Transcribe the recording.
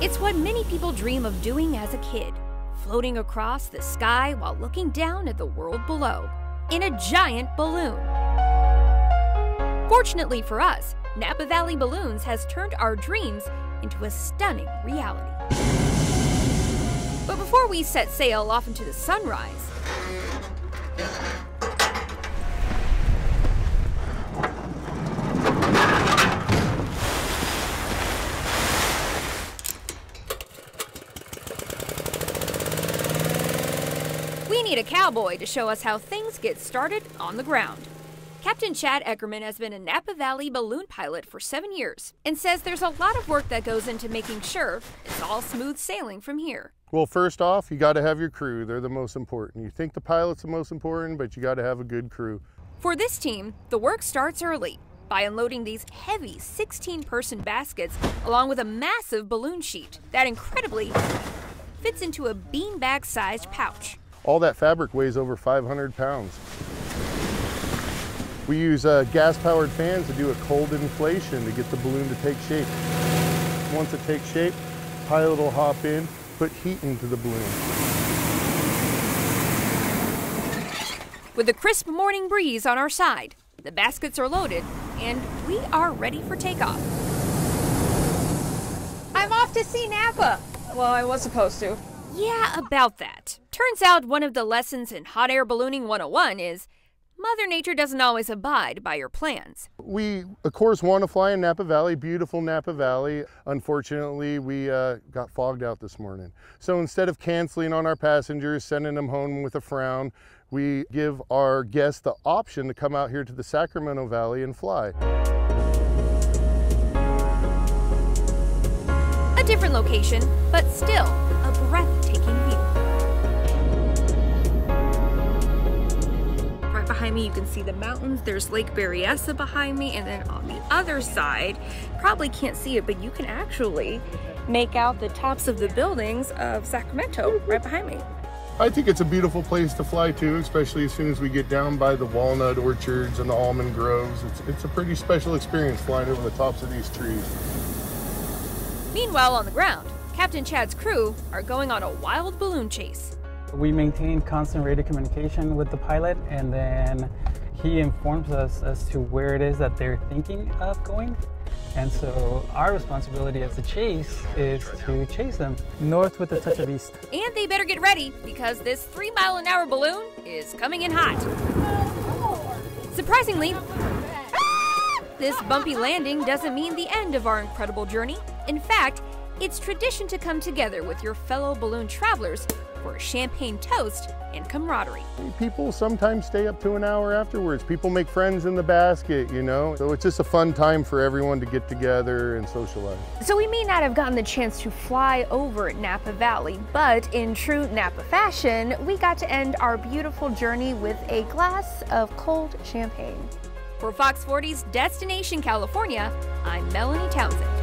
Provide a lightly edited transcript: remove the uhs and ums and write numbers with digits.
It's what many people dream of doing as a kid, floating across the sky while looking down at the world below, in a giant balloon. Fortunately for us, Napa Valley Balloons has turned our dreams into a stunning reality. But before we set sail off into the sunrise, we need a cowboy to show us how things get started on the ground. Captain Chad Eckerman has been a Napa Valley balloon pilot for 7 years and says there's a lot of work that goes into making sure it's all smooth sailing from here. Well, first off, you got to have your crew. They're the most important. You think the pilot's the most important, but you got to have a good crew. For this team, the work starts early by unloading these heavy 16-person baskets along with a massive balloon sheet that incredibly fits into a beanbag-sized pouch. All that fabric weighs over 500 pounds. We use gas-powered fans to do a cold inflation to get the balloon to take shape. Once it takes shape, the pilot will hop in, put heat into the balloon. With the crisp morning breeze on our side, the baskets are loaded, and we are ready for takeoff. I'm off to see Napa. Well, I was supposed to. Yeah, about that. Turns out one of the lessons in Hot Air Ballooning 101 is Mother Nature doesn't always abide by your plans. We, of course, want to fly in Napa Valley, beautiful Napa Valley. Unfortunately, we got fogged out this morning. So instead of canceling on our passengers, sending them home with a frown, we give our guests the option to come out here to the Sacramento Valley and fly. A different location, but still a breathtaking view. Behind me you can see the mountains. There's Lake Berryessa behind me, and then on the other side, probably can't see it, but you can actually make out the tops of the buildings of Sacramento right behind me. I think it's a beautiful place to fly to, especially as soon as we get down by the walnut orchards and the almond groves. It's a pretty special experience flying over the tops of these trees. Meanwhile, on the ground, Captain Chad's crew are going on a wild balloon chase. We maintain constant radio communication with the pilot, and then he informs us as to where it is that they're thinking of going. And so our responsibility as a chase is to chase them north with a touch of east. And they better get ready because this 3-mile-an-hour balloon is coming in hot. Surprisingly, this bumpy landing doesn't mean the end of our incredible journey. In fact, it's tradition to come together with your fellow balloon travelers for a champagne toast and camaraderie. People sometimes stay up to an hour afterwards. People make friends in the basket, you know? So it's just a fun time for everyone to get together and socialize. So we may not have gotten the chance to fly over Napa Valley, but in true Napa fashion, we got to end our beautiful journey with a glass of cold champagne. For Fox 40's Destination California, I'm Melanie Townsend.